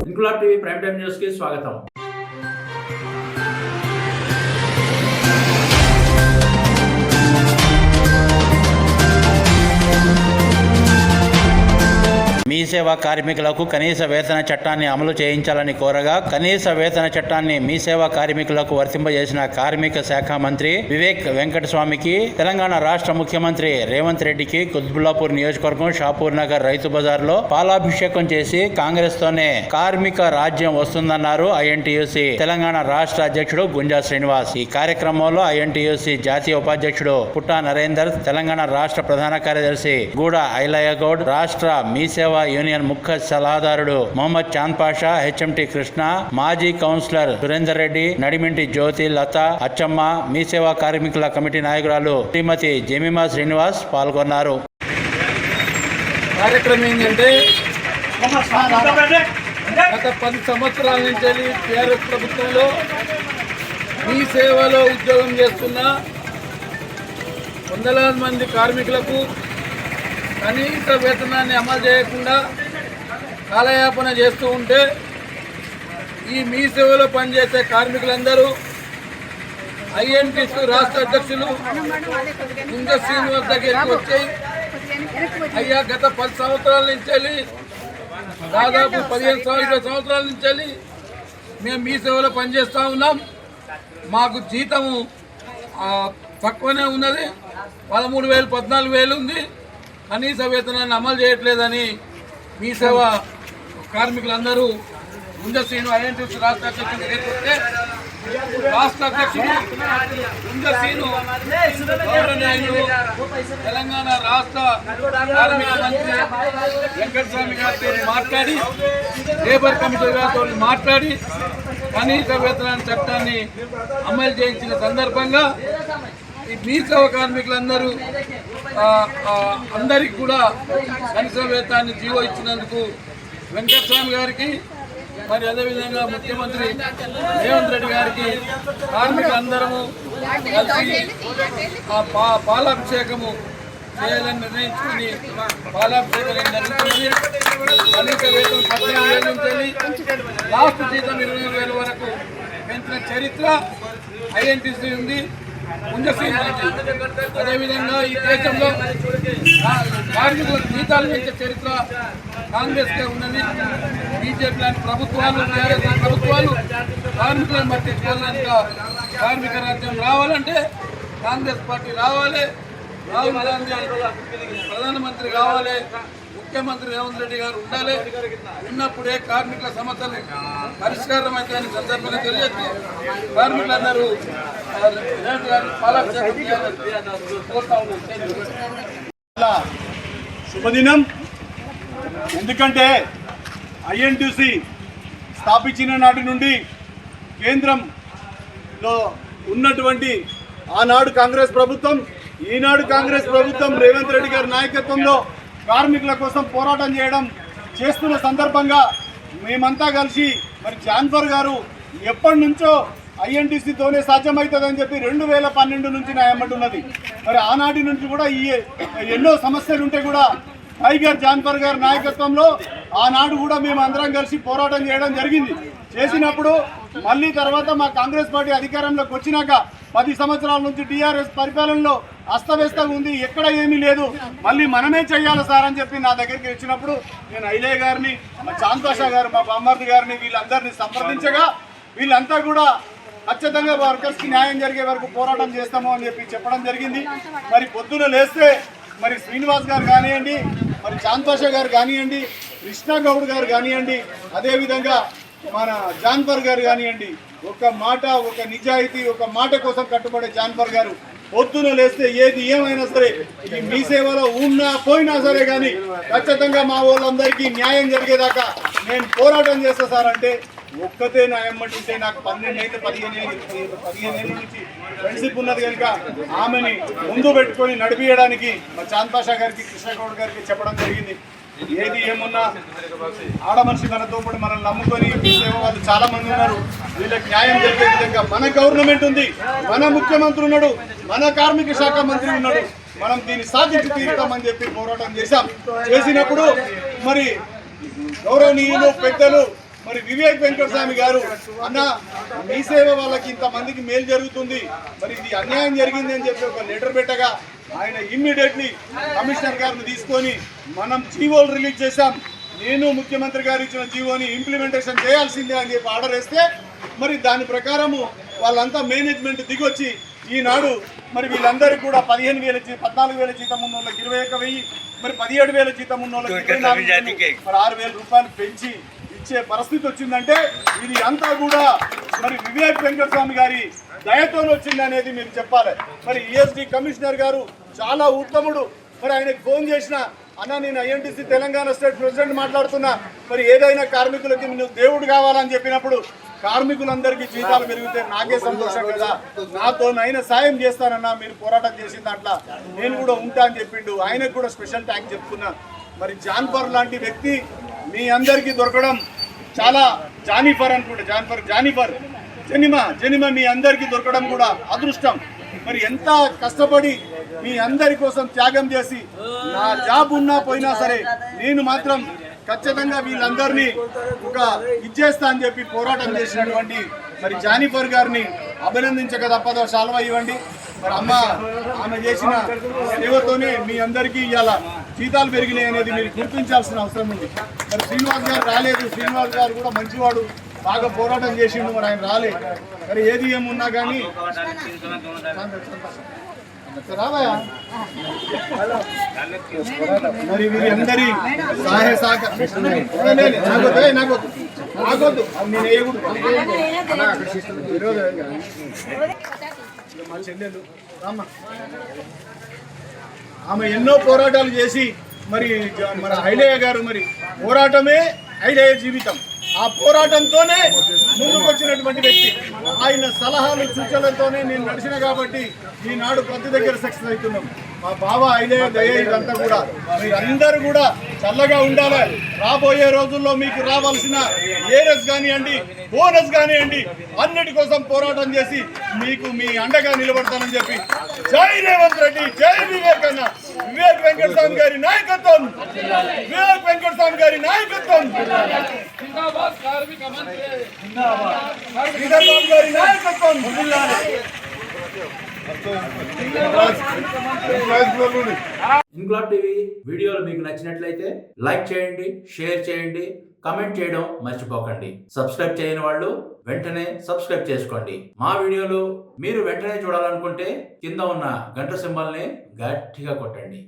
Inquilab TV prime time news కి స్వాగతం. మీ సేవా కార్మికులకు కనీస వేతన చట్టాన్ని అమలు చేయించాలని కోరగా కనీస వేతన చట్టాన్ని మీ సేవా కార్మికులకు వర్తింపజేసిన కార్మిక శాఖ మంత్రి వివేక్ వెంకటస్వామికి తెలంగాణ రాష్ట్ర ముఖ్యమంత్రి రేవంత్ రెడ్డికి కుత్బుల్లాపూర్ నియోజకవర్గం షాపూర్ నగర్ రైతు బజార్ లో పాలాభిషేకం చేసి కాంగ్రెస్ తోనే కార్మిక రాజ్యం వస్తుందన్నారు ఐఎన్టీయూసీ తెలంగాణ రాష్ట్ర అధ్యక్షుడు గుంజా శ్రీనివాస్. ఈ కార్యక్రమంలో ఐఎన్టీయూసీ జాతీయ ఉపాధ్యక్షుడు పుట్టా నరేందర్, తెలంగాణ రాష్ట్ర ప్రధాన కార్యదర్శి గూడ ఐలయ్య గౌడ్, రాష్ట్ర మీ సేవ యూనియన్ ముఖ్య సలహాదారుడు మొహమ్మద్ చాంద్ పాషా, హెచ్ఎంటి కృష్ణ, మాజీ కౌన్సిలర్ సురేందర్ రెడ్డి, నడిమింటి జ్యోతి, లత, అచ్చమ్మ, మీ సేవా కార్మికుల కమిటీ నాయకురాలు శ్రీమతి జమీమా శ్రీనివాస్ పాల్గొన్నారు. కార్యక్రమం ఏంటంటే గత 10 సంవత్సరాల నుంచి టీఆర్ఎస్ ప్రభుత్వంలో మీ సేవలో ఉద్యోగం చేస్తున్న వందలాది మంది కార్మికులకు కనీస వేతనాన్ని అమలు చేయకుండా కాలయాపన చేస్తూ ఉంటే ఈ మీ సేవలో పనిచేసే కార్మికులందరూ ఐఎన్టీసీ రాష్ట్ర అధ్యక్షులు గుంజా శ్రీనివాస్ దగ్గరికి వచ్చి, అయ్యా గత 10 సంవత్సరాల నుంచి దాదాపు 15 సంవత్సరాల నుంచి మేము మీ సేవలో పనిచేస్తూ ఉన్నాం, మాకు జీతము తక్కువనే ఉన్నది, 13,000 14,000 ఉంది, కనీస వేతనాన్ని అమలు చేయట్లేదని మీ సేవ కార్మికులందరూ గుంజా శ్రీను ఐఎన్టీసీ రాష్ట్ర అధ్యక్షుడు లేకపోతే రాష్ట్ర అధ్యక్షుడు గుంజా శ్రీను గౌరవనీయులు తెలంగాణ రాష్ట్ర కార్మిక మంత్రి వెంకటస్వామి గారితో మాట్లాడి, లేబర్ కమిటీ గారితో మాట్లాడి కనీస వేతన చట్టాన్ని అమలు చేయించిన సందర్భంగా ఈ మీ సేవ కార్మికులందరూ అందరికి కూడా కనీస వేతనాన్ని జీవో ఇచ్చినందుకు వెంకటస్వామి గారికి, మరి అదేవిధంగా ముఖ్యమంత్రి రేవంత్ రెడ్డి గారికి కార్మికులందరము కలిసి పాలాభిషేకము చేయాలని నిర్ణయించుకుని పాలాభిషేకం జరుగుతుంది. కనీస వేతనం 15,000 నుంచి లాస్ట్ జీతం 20,000 వరకు పెంచిన చరిత్ర ఐఎన్టీసీ ఉంది, గుంజా శ్రీనివాస్. అదేవిధంగా ఈ దేశంలో కార్మికుల జీతాలు పెంచే చరిత్ర కాంగ్రెస్కే ఉన్నది. బీజేపీ లాంటి ప్రభుత్వాలు, టీఆర్ఎస్ ప్రభుత్వాలు కార్మికులను పట్టించుకోవాలంట. కార్మిక రాజ్యం రావాలంటే కాంగ్రెస్ పార్టీ రావాలి, రాహుల్ గాంధీ ప్రధానమంత్రి కావాలి, ముఖ్యమంత్రి రేవంత్ రెడ్డి గారు ఉండాలి. ఉన్నప్పుడే కార్మికుల సమస్యలు పరిష్కారం అయితే సందర్భంగా తెలియదు. కార్మికులందరూ శుభదినం. ఎందుకంటే ఐఎన్టీసీ స్థాపించిన నాటి నుండి కేంద్రంలో ఉన్నటువంటి ఆనాడు కాంగ్రెస్ ప్రభుత్వం, ఈనాడు కాంగ్రెస్ ప్రభుత్వం రేవంత్ రెడ్డి గారి నాయకత్వంలో కార్మికుల కోసం పోరాటం చేస్తున్న సందర్భంగా మేమంతా కలిసి మరి జాన్ఫర్ గారు ఎప్పటి నుంచో ఐఎన్టీసీతోనే సాధ్యమవుతుందని చెప్పి 2012 నుంచి నా ఎమ్మటున్నది. మరి ఆనాటి నుంచి కూడా ఈ ఎన్నో సమస్యలు ఉంటే కూడా టైగర్ జాన్ఫర్ గారి నాయకత్వంలో ఆనాడు కూడా మేము అందరం కలిసి పోరాటం చేయడం జరిగింది. చేసినప్పుడు మళ్ళీ తర్వాత మా కాంగ్రెస్ పార్టీ అధికారంలోకి వచ్చినాక 10 సంవత్సరాల నుంచి టీఆర్ఎస్ పరిపాలనలో అస్తవ్యస్తంగా ఉంది, ఎక్కడ ఏమీ లేదు, మళ్ళీ మనమే చెయ్యాలి సార్ అని చెప్పి నా దగ్గరికి వచ్చినప్పుడు నేను ఐలయ్య గారిని, మా చాంద్ పాషా గారు, మా బామ్మర్ది గారిని వీళ్ళందరినీ సంప్రదించగా వీళ్ళంతా కూడా ఖచ్చితంగా వర్కర్స్కి న్యాయం జరిగే వరకు పోరాటం చేస్తాము అని చెప్పి చెప్పడం జరిగింది. మరి పొద్దున లేస్తే మరి శ్రీనివాస్ గారు కానివ్వండి, మరి చాంద్ పాషా గారు కానివ్వండి, కృష్ణ గౌడ్ గారు కానివ్వండి, అదేవిధంగా మన జాన్ఫర్ గారు కానివ్వండి, ఒక మాట, ఒక నిజాయితీ, ఒక మాట కోసం కట్టుబడే జాన్ఫర్ గారు పొద్దున లేస్తే ఏది ఏమైనా సరే ఈ మీ సేవలో ఉన్నా పోయినా సరే కానీ ఖచ్చితంగా మా వాళ్ళందరికీ న్యాయం జరిగేదాకా నేను పోరాటం చేస్తా సార్ అంటే ఒక్కతే న్యాయం అంటే నాకు 15 ఏళ్ళ నుంచి ఫ్రెండ్షిప్ ఉన్నది కనుక ఆమెని ముందు పెట్టుకొని నడిపించడానికి మా చాంద్ పాషా గారికి, కృష్ణ గౌడ్ గారికి చెప్పడం జరిగింది. ఏది ఏమున్నా ఆడమనిషి మనతో పాటు మనల్ని నమ్ముకొని మీ సేవ వాళ్ళు చాలా మంది ఉన్నారు. వీళ్ళకి న్యాయం జరిగే విధంగా మన గవర్నమెంట్ ఉంది, మన ముఖ్యమంత్రి ఉన్నాడు, మన కార్మిక శాఖ మంత్రి ఉన్నాడు. మనం దీన్ని సాధించి తీరుతామని చెప్పి పోరాటం చేసినప్పుడు మరి గౌరవనీయులు పెద్దలు మరి వివేక్ వెంకటస్వామి గారు, అన్న మీ సేవ వాళ్ళకి ఇంతమందికి మేలు జరుగుతుంది, మరి ఇది అన్యాయం జరిగింది అని చెప్పి ఒక లెటర్ పెట్టగా ఆయన ఇమ్మీడియట్లీ కమిషనర్ గారిని తీసుకొని మనం జీవోలు రిలీజ్ చేశాం. నేను ముఖ్యమంత్రి గారు ఇచ్చిన జీవోని ఇంప్లిమెంటేషన్ చేయాల్సిందే అని చెప్పి ఆర్డర్ వేస్తే మరి దాని ప్రకారము వాళ్ళంతా మేనేజ్మెంట్ దిగొచ్చి ఈనాడు మరి వీళ్ళందరికీ కూడా 15,000 14,000 జీతం ఉన్న వాళ్ళకి 21,000, మరి 17,000 జీతం ఉన్న వాళ్ళకి 24,000, మరి 6,000 రూపాయలు పెంచి ఇచ్చే పరిస్థితి వచ్చిందంటే ఇది అంతా కూడా మరి వివేక్ వెంకటస్వామి గారి దయతో వచ్చింది అనేది మీరు చెప్పాలి. మరి ఈఎస్డి కమిషనర్ గారు చాలా ఉత్తముడు. మరి ఆయనకు ఫోన్ చేసిన, అన్న నేను ఐఎన్టీసీ తెలంగాణ స్టేట్ ప్రెసిడెంట్ మాట్లాడుతున్నా, మరి ఏదైనా కార్మికులకి నువ్వు దేవుడు కావాలని చెప్పినప్పుడు కార్మికులందరికీ జీతాలు పెరిగితే నాకే సంతోషం కదా, నాతోనైనా సాయం చేస్తానన్నా, మీరు పోరాటం చేసిన దాంట్లో నేను కూడా ఉంటా అని చెప్పిండు. ఆయనకు కూడా స్పెషల్ థ్యాంక్స్ చెప్తున్నా. మరి జాన్ఫర్ లాంటి వ్యక్తి మీ అందరికీ దొరకడం చాలా, జానిఫర్ జెనిమా మీ అందరికీ దొరకడం కూడా అదృష్టం. మరి ఎంత కష్టపడి మీ అందరి కోసం త్యాగం చేసి నా జాబ్ ఉన్నా పోయినా సరే నేను మాత్రం ఖచ్చితంగా వీళ్ళందరినీ ఒక ఇచ్చేస్తా అని చెప్పి పోరాటం చేసినటువంటి మరి జానిఫర్ గారిని అభినందించక తప్పదో. శాలువా ఇవ్వండి. మరి ఆమె చేసిన సేవతోనే మీ అందరికీ ఇవాళ జీతాలు పెరిగినాయి అనేది మీరు గుర్తించాల్సిన అవసరం ఉంది. మరి శ్రీనివాస్ గారు రాలేదు. శ్రీనివాస్ గారు కూడా మంచివాడు, బాగా పోరాటం చేసిండు, మరి ఆయన రాలేదు. మరి ఏది ఏమున్నా కానీ మరి వీరందరి సహాయ సహకారం నాకొద్దు, నేను వేయకూడదు. మా చెల్లెలు రామ్మ, ఆమె ఎన్నో పోరాటాలు చేసి మరి ఐలయ్య గారు, మరి పోరాటమే ఐలయ్య జీవితం. ఆ పోరాటంతోనే ముందుకు వచ్చినటువంటి వ్యక్తి. ఆయన సలహాలు సూచనలతోనే నేను నడిచిన కాబట్టి ఈనాడు ప్రతి దగ్గర సక్సెస్ అవుతున్నాం. మా బావ ఐలయ్య దయ ఇదంతా కూడా మీరందరూ కూడా చల్లగా ఉండాలి. రాబోయే రోజుల్లో మీకు రావాల్సిన ఏరస్ కానివ్వండి, బోనస్ కానివ్వండి, అన్నిటి కోసం పోరాటం చేసి మీకు మీ అండగా నిలబడతానని చెప్పి జై రేవంత్ రెడ్డి, జై వివేక్ అన్న, వివేక్ వెంకటస్వామి గారి నాయకత్వం, వివేక్ వెంకటస్వామి గారి నాయకత్వం, గారి నాయకత్వం. ఇన్క్లాబ్ టీవీ వీడియోలు మీకు నచ్చినట్లయితే లైక్ చేయండి, షేర్ చేయండి, కమెంట్ చేయడం మర్చిపోకండి. సబ్స్క్రైబ్ చేయని వాళ్ళు వెంటనే సబ్స్క్రైబ్ చేసుకోండి. మా వీడియోలు మీరు వెంటనే చూడాలనుకుంటే కింద ఉన్న గంట సింబల్ని గట్టిగా కొట్టండి.